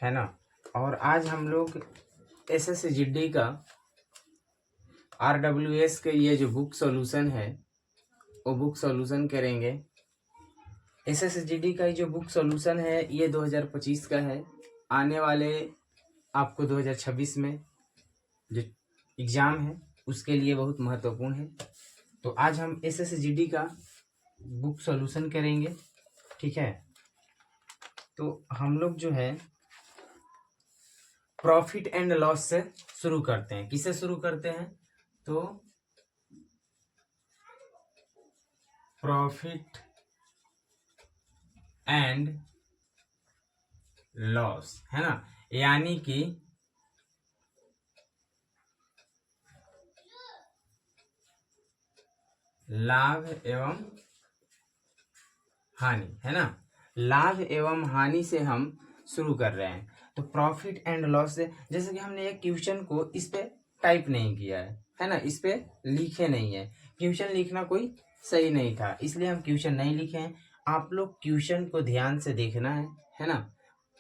है ना। और आज हम लोग SSGD का RWS के ये जो बुक सॉल्यूशन है वो बुक सॉल्यूशन करेंगे। SSGD का जो बुक सॉल्यूशन है ये 2025 का है। आने वाले आपको 2026 में जो एग्ज़ाम है उसके लिए बहुत महत्वपूर्ण है। तो आज हम SSGD का बुक सॉल्यूशन करेंगे, ठीक है। तो हम लोग जो है प्रॉफिट एंड लॉस से शुरू करते हैं। किससे शुरू करते हैं? तो प्रॉफिट एंड लॉस, है ना, यानी कि लाभ एवं हानि, है ना। लाभ एवं हानि से हम शुरू कर रहे हैं। तो प्रॉफिट एंड लॉस से, जैसे कि हमने एक क्वेश्चन को इस पे टाइप नहीं किया है ना, इस पे लिखे नहीं है। क्वेश्चन लिखना कोई सही नहीं था, इसलिए हम क्वेश्चन नहीं लिखे हैं। आप लोग क्वेश्चन को ध्यान से देखना है ना,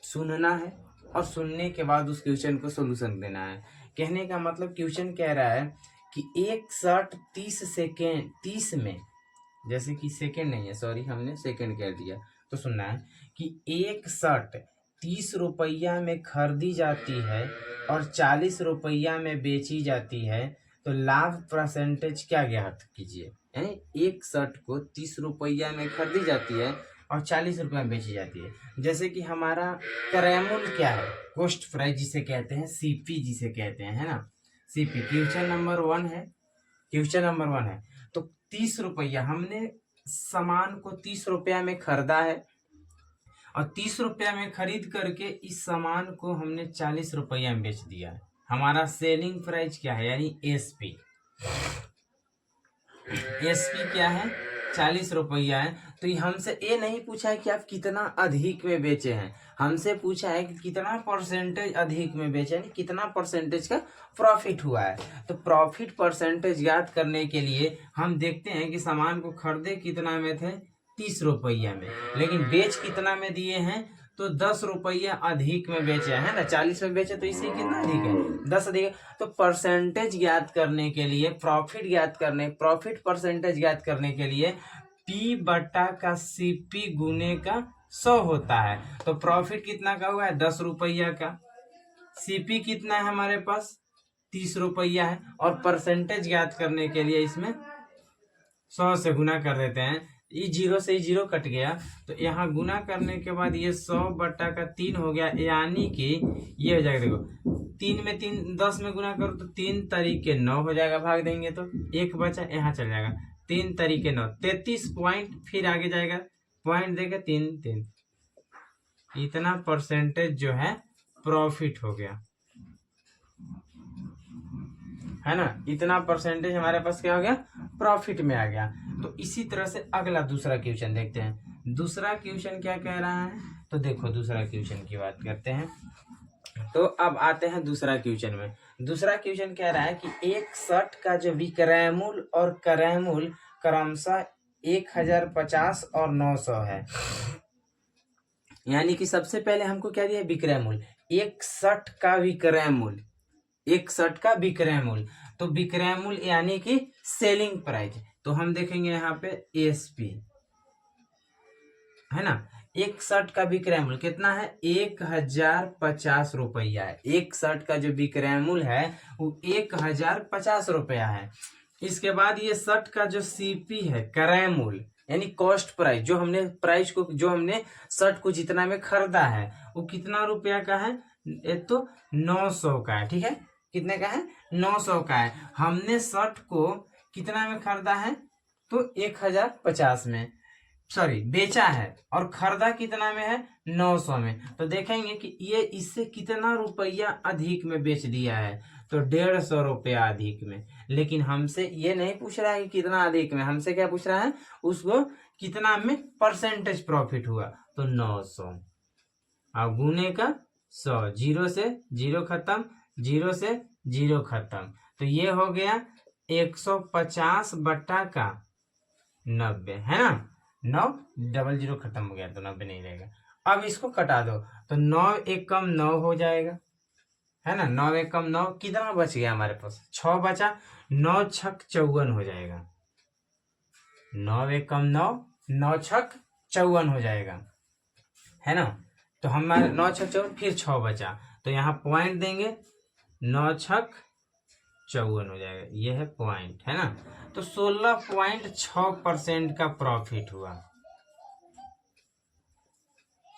सुनना है और सुनने के बाद उस क्वेश्चन को सोल्यूशन देना है। कहने का मतलब क्वेश्चन कह रहा है कि एक शर्ट 30 में, जैसे कि सेकंड नहीं है, सॉरी हमने सेकंड कह दिया, तो सुनना है कि एक शर्ट 30 रुपया में खरीदी जाती है और 40 रुपया में बेची जाती है, तो लाभ परसेंटेज क्या ज्ञात कीजिए। यानी एक शर्ट को 30 रुपया में खरीदी जाती है और 40 रुपया में बेची जाती है। जैसे कि हमारा क्रयमूल्य क्या है, कॉस्ट प्राइस जिसे कहते हैं, CP जिसे कहते हैं, है ना। CP क्वेश्चन नंबर 1 है, क्वेश्चन नंबर 1 है। तो 30 रुपया, हमने सामान को 30 रुपया में खरीदा है और 30 रुपया में खरीद करके इस सामान को हमने 40 रुपया में बेच दिया है। हमारा सेलिंग प्राइस क्या है, यानी SP क्या है, 40 रुपया है। तो हमसे ये नहीं पूछा है कि आप कितना अधिक में बेचे हैं, हमसे पूछा है कि कितना परसेंटेज अधिक में बेचे, यानी कितना परसेंटेज का प्रॉफिट हुआ है। तो प्रॉफिट परसेंटेज ज्ञात करने के लिए हम देखते हैं कि सामान को खरीदे कितना में थे, 30 रुपया में, लेकिन बेच कितना में दिए हैं, तो 10 रुपया अधिक में बेचे, है ना। 40 में बेचे तो इससे कितना अधिक है, 10 अधिक है। तो परसेंटेज ज्ञात करने के लिए, प्रॉफिट परसेंटेज ज्ञात करने के लिए P बटा का CP गुने का 100 होता है। तो प्रॉफिट कितना का हुआ है, 10 रुपया का। CP कितना है हमारे पास, 30 रुपया है। और परसेंटेज ज्ञात करने के लिए इसमें 100 से गुना कर देते हैं। ये 0 से 0 कट गया, तो यहाँ गुना करने के बाद ये 100 बटा का 3 हो गया, यानी कि ये हो जाएगा, देखो 3 में 3, 10 में गुना करो तो 3 तरीके 9 हो जाएगा, भाग देंगे तो एक बचा, यहाँ चल जाएगा 3 तरीके 9, 33 पॉइंट, फिर आगे जाएगा पॉइंट देगा 3, इतना परसेंटेज जो है प्रॉफिट हो गया, है ना। इतना परसेंटेज हमारे पास क्या हो गया, प्रॉफिट में आ गया। तो इसी तरह से अगला दूसरा क्वेश्चन देखते हैं। दूसरा क्वेश्चन क्या कह रहा है, तो देखो दूसरा क्वेश्चन की बात करते हैं। तो अब आते हैं दूसरा क्वेश्चन में। दूसरा क्वेश्चन कह रहा है कि एक शर्ट का जो विक्रय मूल्य और क्रय मूल्य क्रमशः 1050 और 900 है। यानी कि सबसे पहले हमको क्या दिया है, विक्रय मूल्य, एक शर्ट का विक्रय मूल्य, एक शर्ट का विक्रय मूल्य। तो विक्रय मूल्य यानी कि सेलिंग प्राइस, तो हम देखेंगे यहाँ पे ASP, है ना। एक शर्ट का विक्रय मूल्य कितना है, 1050 रुपया है। एक शर्ट का जो विक्रय मूल्य है वो 1050 रुपया है। इसके बाद ये शर्ट का जो CP है, क्रय मूल्य यानी कॉस्ट प्राइस, जो हमने शर्ट को जितना में खरीदा है वो कितना रुपया का है, तो 900 का है, ठीक है। कितने का है, 900 का है। हमने शर्ट को कितना में खरीदा है, तो 1050 में, सॉरी बेचा है, और खरीदा कितना में है, 900 में। तो देखेंगे कि ये इससे कितना रुपया अधिक में बेच दिया है, तो 150 रुपया अधिक में। लेकिन हमसे ये नहीं पूछ रहा है कि कितना अधिक में, हमसे क्या पूछ रहा है, उसको कितना में परसेंटेज प्रॉफिट हुआ, तो 900 और गुने का 100, 0 से 0 खत्म, 0 से 0 खत्म, तो ये हो गया 150 बट्टा का 90, है ना। 9 डबल जीरो खत्म हो गया तो 90 नहीं रहेगा। अब इसको कटा दो तो 9 एक कम 9 हो जाएगा, है ना। 9 एक कम 9, कितना बच गया हमारे पास, 6 बचा। 9 छक 54 हो जाएगा। 9 एक कम 9, 9 छक 54 हो जाएगा, है ना। तो हमारे 9 छक 54, फिर 6 बचा तो यहाँ पॉइंट देंगे, 9 छक 54 हो जाएगा, ये है पॉइंट, है ना। तो 16.6% का प्रॉफिट हुआ,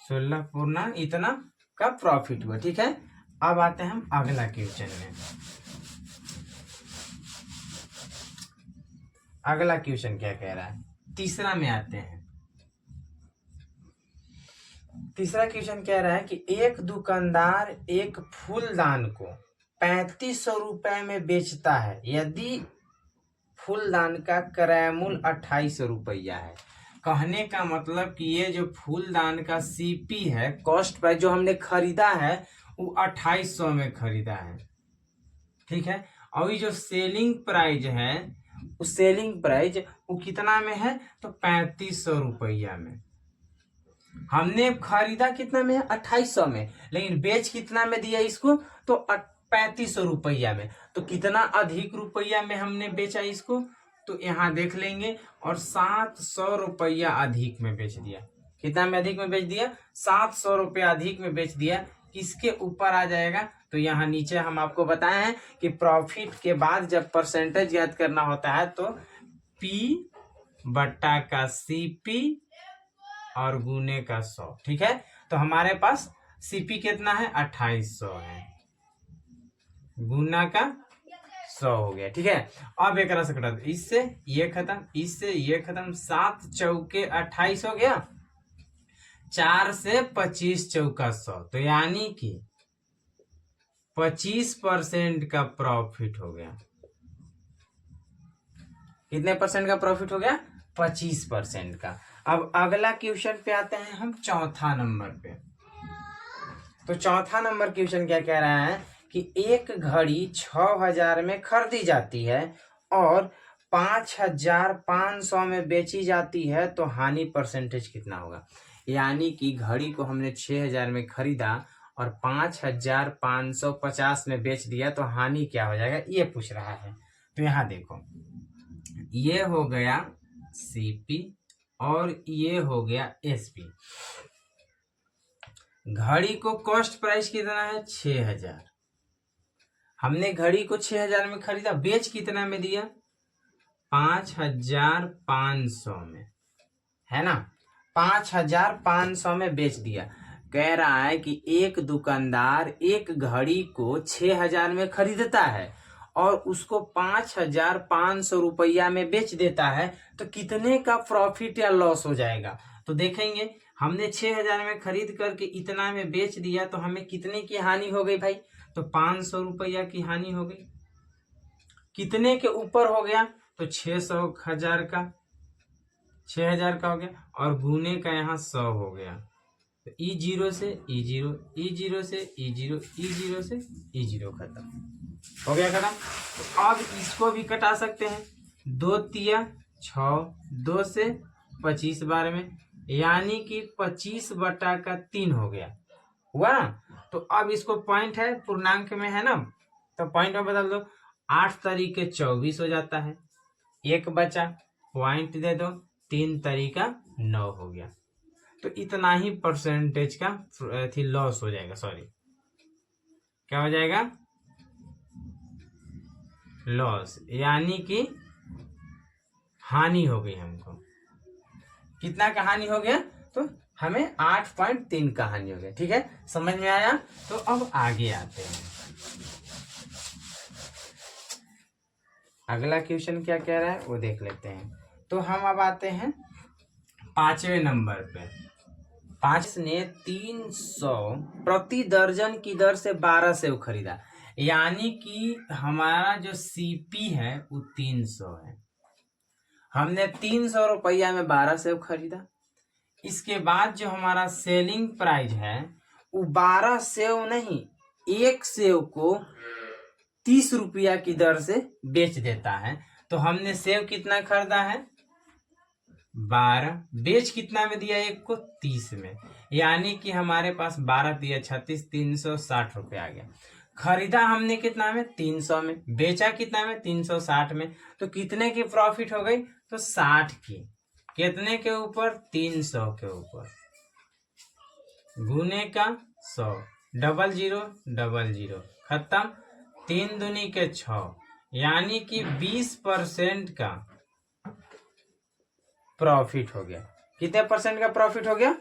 16 पूर्णांक इतना का प्रॉफिट हुआ, ठीक है। अब आते हैं हम अगला क्वेश्चन में। अगला क्वेश्चन क्या कह रहा है, तीसरा में आते हैं। तीसरा क्वेश्चन कह रहा है कि एक दुकानदार एक फूलदान को 3500 रुपए में बेचता है यदि फूलदान का क्रय मूल्य 2800 रुपया है। कहने का मतलब कि ये जो फूलदान का सीपी है, कॉस्ट प्राइस जो हमने खरीदा है वो 2800 में खरीदा है, ठीक है। और ये जो सेलिंग प्राइस है, उस सेलिंग प्राइस वो कितना में है, तो 3500 रुपया में। हमने खरीदा कितना में है, 2800 में, लेकिन बेच कितना में दिया इसको, तो 3500 रुपया में। तो कितना अधिक रुपया में हमने बेचा इसको, तो यहाँ देख लेंगे, और 700 रुपया अधिक में बेच दिया। कितना में अधिक में बेच दिया, 700 रुपया अधिक में बेच दिया। किसके ऊपर आ जाएगा, तो यहाँ नीचे हम आपको बताए हैं कि प्रॉफिट के बाद जब परसेंटेज याद करना होता है तो पी बट्टा का सीपी और गुने का 100, ठीक है। तो हमारे पास सीपी कितना है, 2800 है, गुना का 100 हो गया, ठीक है। अब एक से कटा दो, इससे ये खत्म, इससे ये खत्म, 7 चौके 28 हो गया, 4 से 25 चौका 100, तो यानी कि 25% का प्रॉफिट हो गया। कितने परसेंट का प्रॉफिट हो गया, 25% का। अब अगला क्वेश्चन पे आते हैं हम, चौथा नंबर पे। तो चौथा नंबर क्वेश्चन क्या कह रहा है कि एक घड़ी 6000 में खरीदी जाती है और 5500 में बेची जाती है, तो हानि परसेंटेज कितना होगा। यानी कि घड़ी को हमने 6000 में खरीदा और 5550 में बेच दिया, तो हानि क्या हो जाएगा, ये पूछ रहा है। तो यहाँ देखो, ये हो गया सीपी और ये हो गया एसपी। घड़ी को कॉस्ट प्राइस कितना है, 6000। हमने घड़ी को 6000 में खरीदा, बेच कितना में दिया, 5500 में, है ना। 5500 में बेच दिया। कह रहा है कि एक दुकानदार एक घड़ी को 6000 में खरीदता है और उसको 5500 रुपया में बेच देता है, तो कितने का प्रॉफिट या लॉस हो जाएगा। तो देखेंगे, हमने 6000 में खरीद करके इतना में बेच दिया, तो हमें कितने की हानि हो गई भाई, तो 500 रुपया की हानि हो गई। कितने के ऊपर हो गया, तो 600 हजार का, 6000 का हो गया, और गुने का यहाँ 100 हो गया। तो E0 से E0, E0 से E0, E0 से E0 खत्म हो गया, खत्म। तो अब इसको भी कटा सकते हैं, 2 तिया 6, 2 से 25 बार में, यानी कि 25 बटा का 3 हो गया, हुआ ना। तो अब इसको पॉइंट है, पूर्णांक में है ना, तो पॉइंट में बदल दो, 8 तरीके 24 हो जाता है, एक बचा, पॉइंट दे दो, 3 तरीका 9 हो गया। तो इतना ही परसेंटेज का थी लॉस हो जाएगा, सॉरी क्या हो जाएगा, लॉस, यानी कि हानि हो गई हमको। कितना का हानि हो गया, तो हमें 8.3 का हानि हो गया, ठीक है, समझ में आया। तो अब आगे आते हैं, अगला क्वेश्चन क्या कह रहा है वो देख लेते हैं। तो हम अब आते हैं 5वें नंबर पे। 5 ने 300 प्रति दर्जन की दर से 12 सेव खरीदा, यानी कि हमारा जो सीपी है वो 300 है। हमने 300 रुपया में 12 सेव खरीदा। इसके बाद जो हमारा सेलिंग प्राइस है वो 12 सेव नहीं, एक सेव को 30 रुपया की दर से बेच देता है। तो हमने सेव कितना खरीदा है, 12, बेच कितना में दिया, एक को 30 में, यानी कि हमारे पास 12 दिया 36, 360 रुपये आ गया। खरीदा हमने कितना में, 300 में, बेचा कितना में, 360 में, तो कितने की प्रॉफिट हो गई, तो 60 की। कितने के ऊपर, 300 के ऊपर, गुने का 100, 0000 खत्म, 3 दूनी के 6, यानी कि 20% का प्रॉफिट हो गया। कितने परसेंट का प्रॉफिट हो गया,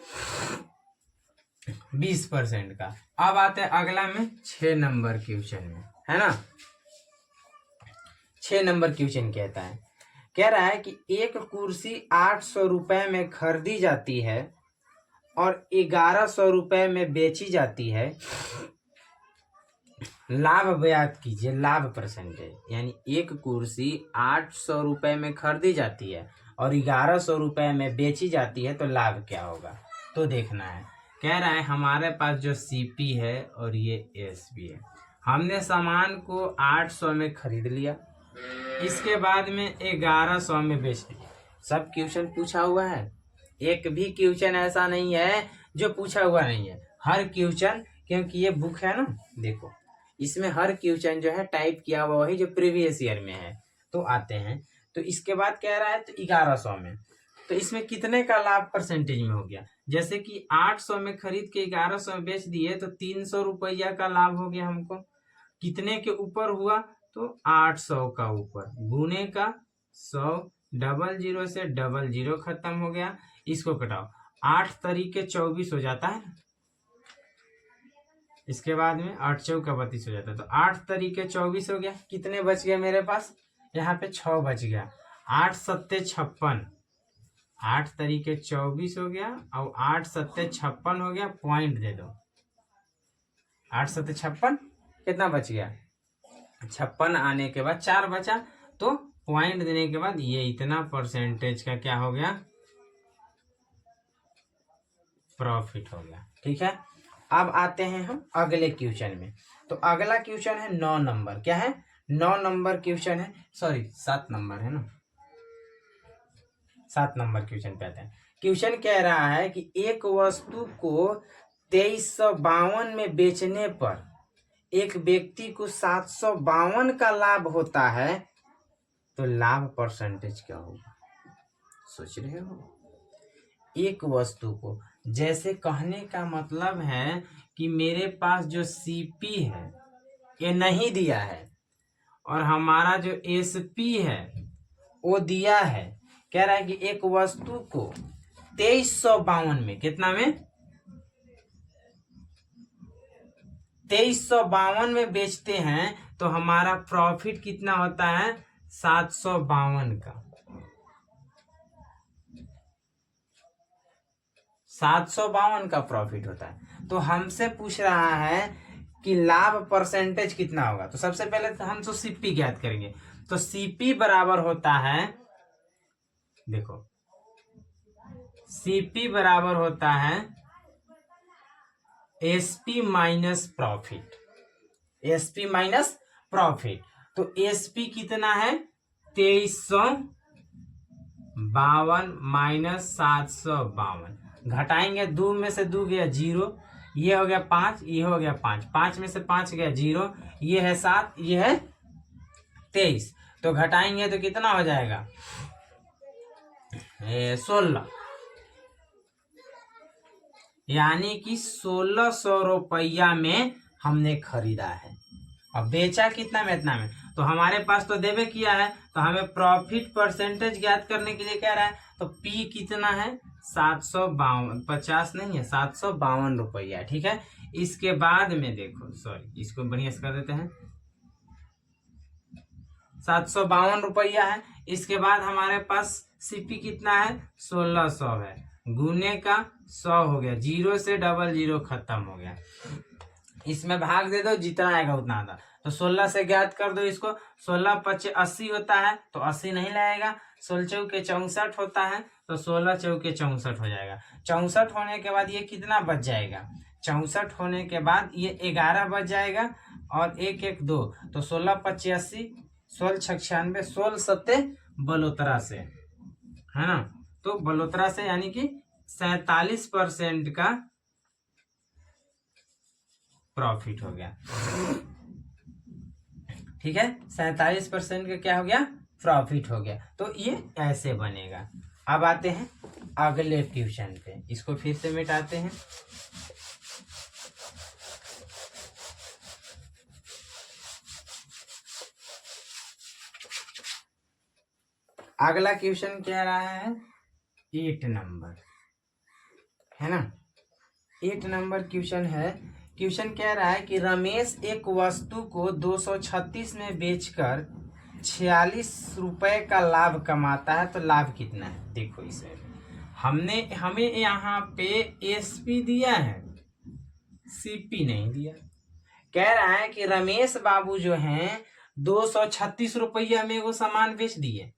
20% का। अब आते हैं अगला में 6 नंबर क्वेश्चन में, है ना। 6 नंबर क्वेश्चन कहता है, कह रहा है कि एक कुर्सी 800 रुपए में खरीदी जाती है और 1100 रुपए में बेची जाती है। लाभ ज्ञात कीजिए, लाभ परसेंटेज, यानी एक कुर्सी 800 रुपए में खरीदी जाती है और 1100 रुपए में बेची जाती है, तो लाभ क्या होगा, तो देखना है। कह रहा है हमारे पास जो सीपी है और ये एसपी है, हमने सामान को 800 में खरीद लिया, इसके बाद में 1100 में बेच दिया। सब क्वेश्चन पूछा हुआ है, एक भी क्वेश्चन ऐसा नहीं है जो पूछा हुआ नहीं है। हर क्वेश्चन, क्योंकि ये बुक है ना, देखो इसमें हर क्वेश्चन जो है टाइप किया हुआ वही जो प्रीवियस ईयर में है, तो आते हैं। तो इसके बाद कह रहा है तो 1100 में, तो इसमें कितने का लाभ परसेंटेज में हो गया, जैसे कि 800 में खरीद के 1100 में बेच दिए, तो 300 रुपया का लाभ हो गया हमको। कितने के ऊपर हुआ, तो 800 का ऊपर, गुने का 100, 00 से 00 खत्म हो गया। इसको कटाओ, 8 तरीके 24 हो जाता है, इसके बाद में 8 चौका 32 हो जाता है, तो 8 तरीके 24 हो गया। कितने बच गए मेरे पास, यहाँ पे 6 बच गया, 8 सत्ते 56, 8 तरीके 24 हो गया और 8 सत्ते 56 हो गया। पॉइंट दे दो, 8 सत्ते 56, कितना बच गया, 56 आने के बाद 4 बचा, तो पॉइंट देने के बाद ये इतना परसेंटेज का क्या हो गया, प्रॉफिट हो गया। ठीक है, अब आते हैं हम अगले क्वेश्चन में। तो अगला क्वेश्चन है 9 नंबर, क्या है, 9 नंबर क्वेश्चन है, सॉरी 7 नंबर है ना, 7 नंबर क्वेश्चन पे आते हैं। क्वेश्चन कह रहा है कि एक वस्तु को 2352 में बेचने पर एक व्यक्ति को 752 का लाभ होता है, तो लाभ परसेंटेज क्या होगा, सोच रहे हो। एक वस्तु को, जैसे कहने का मतलब है कि मेरे पास जो सीपी है ये नहीं दिया है और हमारा जो एसपी है वो दिया है। कह रहा है कि एक वस्तु को 2352 में, कितना में, 2352 में बेचते हैं, तो हमारा प्रॉफिट कितना होता है, 752 का, 752 का प्रॉफिट होता है। तो हमसे पूछ रहा है कि लाभ परसेंटेज कितना होगा। तो सबसे पहले तो हम तो सीपी ज्ञात करेंगे, तो सीपी बराबर होता है, देखो सीपी बराबर होता है SP minus profit, SP minus profit. तो एसपी कितना है, 2352 माइनस 752, घटाएंगे, 2 में से 2 गया 0, ये हो गया 5, ये हो गया 5, 5 में से 5 गया 0, ये है 7, ये है 23, तो घटाएंगे तो कितना हो जाएगा, 16, यानी कि 1600 रुपया में हमने खरीदा है और बेचा कितना में, इतना में। तो हमारे पास तो देवे किया है, तो हमें प्रॉफिट परसेंटेज ज्ञात करने के लिए कह रहा है, तो पी कितना है, 752, 50 नहीं है, 752 रुपया। ठीक है, इसके बाद में देखो, सॉरी इसको बढ़िया से कर देते हैं, 752 रुपया है। इसके बाद हमारे पास सीपी कितना है, 1600 है, गुने का 100 हो गया, 0 से 00 खत्म हो गया। इसमें भाग दे दो, जितना आएगा उतना आता, तो 16 से ज्ञात कर दो इसको, 16 25 80 होता है, तो 80 नहीं लगेगा, 16 चौके 64 होता है, तो 16 चौके 64 हो जाएगा। 64 होने के बाद ये कितना बच जाएगा, 64 होने के बाद ये 11 बच जाएगा और 1 1 2, तो 16 25 80, 16 96, 16 सत्ते बलोतरा से, है ना। तो बलोत्रा से यानी कि 47% का प्रॉफिट हो गया। ठीक है, 47% का क्या हो गया, प्रॉफिट हो गया। तो ये ऐसे बनेगा। अब आते हैं अगले क्वेश्चन पे, इसको फिर से मिटाते हैं। अगला क्वेश्चन कह रहा है 8 नंबर, है ना। 8 नंबर क्वेश्चन है। क्वेश्चन कह रहा है कि रमेश एक वस्तु को 236 में बेचकर 46 रुपए का लाभ कमाता है, तो लाभ कितना है। देखो इसे हमें यहाँ पे एसपी दिया है, सीपी नहीं दिया। कह रहा है कि रमेश बाबू जो हैं 236 रुपया में वो सामान बेच दिए,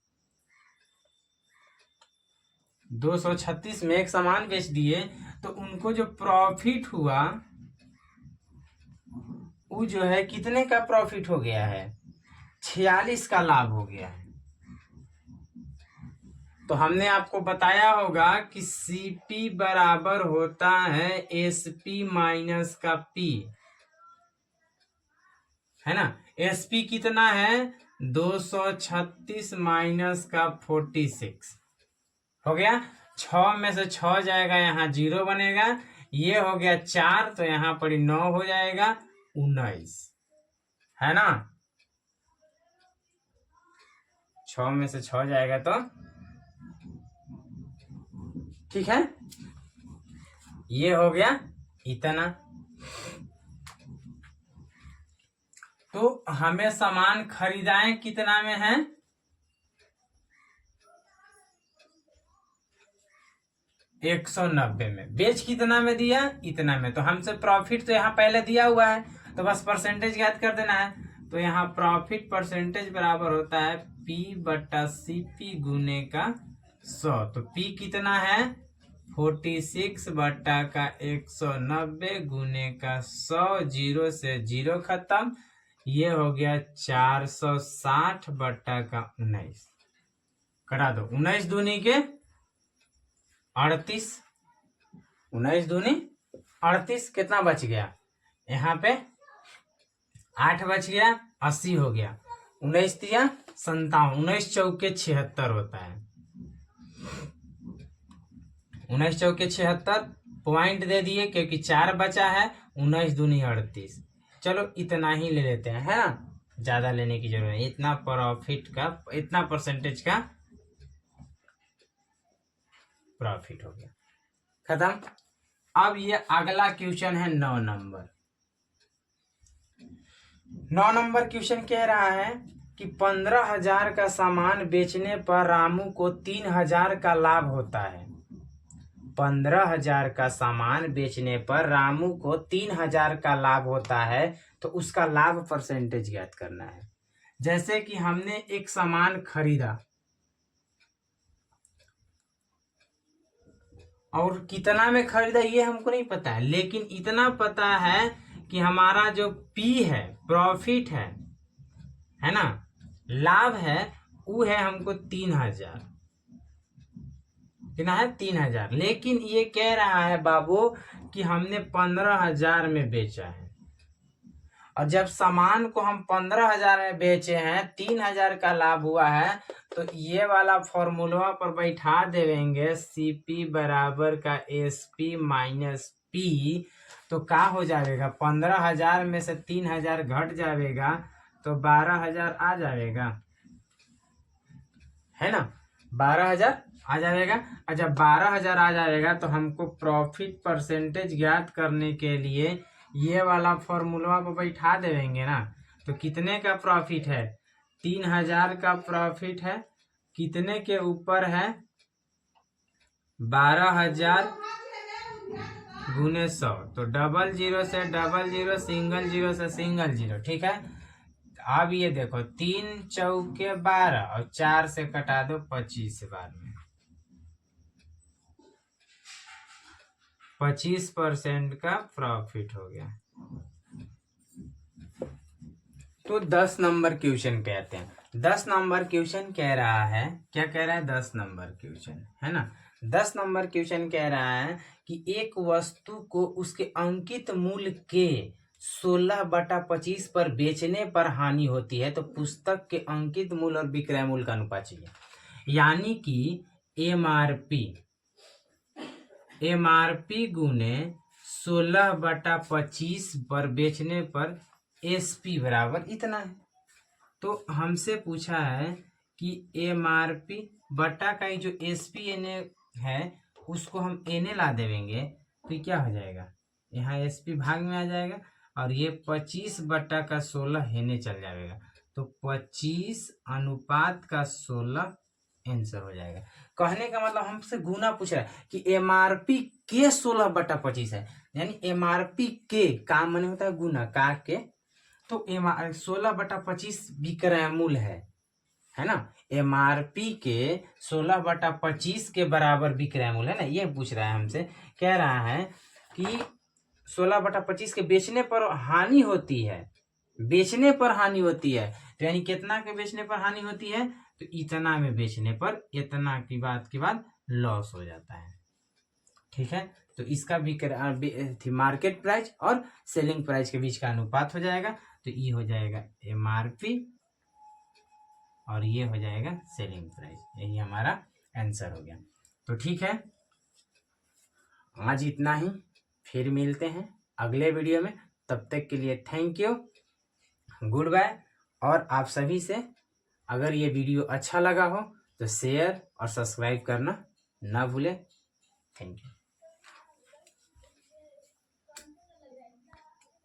236 में एक सामान बेच दिए, तो उनको जो प्रॉफिट हुआ वो जो है कितने का प्रॉफिट हो गया है, 46 का लाभ हो गया है। तो हमने आपको बताया होगा कि सीपी बराबर होता है एसपी माइनस का पी, है ना। एसपी कितना है, 236 माइनस का 46 हो गया। 6 में से 6 जाएगा, यहाँ 0 बनेगा। ये हो गया 4, तो यहाँ पर 9 हो जाएगा, 19, है ना। 6 में से 6 जाएगा तो ठीक है, ये हो गया इतना। तो हमें सामान खरीदाएं कितना में है, 190 में। बेच कितना में दिया, इतना में। तो हमसे प्रॉफिट तो यहाँ पहले दिया हुआ है, तो बस परसेंटेज ज्ञात कर देना है। तो यहाँ प्रॉफिट परसेंटेज बराबर होता है P बटा CP गुने का 100। तो P कितना है, 46 बटा का 190 गुने का 100, 0 से 0 खत्म, ये हो गया 460 बटा का 19। करा दो, 19 दूनी के 38, 19 दूनी 38, कितना बच गया, यहाँ पे 8 बच गया, 80 हो गया। 19 दिया 57, 19 चौके 76 होता है, 19 चौके 76 पॉइंट दे दिए क्योंकि 4 बचा है। 19 दूनी 38, चलो इतना ही ले लेते हैं, है ना, ज्यादा लेने की जरूरत है। इतना प्रॉफिट का, इतना परसेंटेज का प्रॉफिट हो गया, खत्म। अब ये अगला क्वेश्चन है 9 नंबर। 9 नंबर क्वेश्चन कह रहा है कि 15,000 का सामान बेचने पर रामू को 3,000 का लाभ होता है। 15,000 का सामान बेचने पर रामू को 3,000 का लाभ होता है, तो उसका लाभ परसेंटेज ज्ञात करना है। जैसे कि हमने एक सामान खरीदा और कितना में खरीदा ये हमको नहीं पता है, लेकिन इतना पता है कि हमारा जो पी है, प्रॉफिट है ना, लाभ है, वो है हमको 3,000। कितना है, 3,000। लेकिन ये कह रहा है बाबू कि हमने 15,000 में बेचा है, और जब सामान को हम 15,000 में बेचे हैं, 3,000 का लाभ हुआ है, तो ये वाला फॉर्मूला पर बैठा देंगे सीपी बराबर का एसपी माइनस पी। तो क्या हो जाएगा, 15,000 में से 3,000 घट जाएगा, तो 12,000 आ जाएगा, है ना, 12,000 आ जाएगा। और जब 12,000 आ जाएगा तो हमको प्रॉफिट परसेंटेज ज्ञात करने के लिए ये वाला फॉर्मूला को बैठा देंगे ना। तो कितने का प्रॉफिट है, 3,000 का प्रॉफिट है, कितने के ऊपर है, 12,000 गुने 100। तो 00 से 00, सिंगल 0 से सिंगल 0, ठीक है। अब ये देखो, 3 चौके 12 और 4 से कटा दो 25 बार में, 25% का प्रॉफिट हो गया। तो 10 नंबर क्वेश्चन कहते हैं। 10 नंबर क्वेश्चन कह रहा है, क्या कह रहा है, 10 नंबर क्वेश्चन है ना। 10 नंबर क्वेश्चन कह रहा है कि एक वस्तु को उसके अंकित मूल्य के 16/25 पर बेचने पर हानि होती है तो पुस्तक के अंकित मूल्य और विक्रय मूल्य का अनुपात चाहिए। यानी कि एमआरपी गुने 16/25 पर बेचने पर एसपी बराबर इतना है। तो हमसे पूछा है कि एमआरपी बटा का जो एसपी एन है उसको हम एन ला देंगे तो क्या हो जाएगा, यहाँ एसपी भाग में आ जाएगा और ये 25/16 एन चल जाएगा तो 25/16 आंसर हो जाएगा। कहने का मतलब हमसे गुना पूछ रहा है कि एमआरपी के 16/25 है, यानी एमआरपी के का माने होता है गुना का के, तो 16/25 विक्रय मूल्य है ना। एमआरपी के 16/25 के बराबर विक्रय मूल्य है ना, ये पूछ रहा है हमसे। कह रहा है कि 16/25 के बेचने पर हानि होती है, बेचने पर हानि होती है तो यानी कितना के बेचने पर हानि होती है, तो इतना में बेचने पर इतना की बात के बाद लॉस हो जाता है। ठीक है, तो इसका मार्केट प्राइस और सेलिंग प्राइस के बीच का अनुपात हो जाएगा, तो ये हो जाएगा एमआरपी और ये हो जाएगा सेलिंग प्राइस। यही हमारा आंसर हो गया। तो ठीक है, आज इतना ही, फिर मिलते हैं अगले वीडियो में। तब तक के लिए थैंक यू, गुड बाय। और आप सभी से अगर ये वीडियो अच्छा लगा हो तो शेयर और सब्सक्राइब करना ना भूलें। Thank you.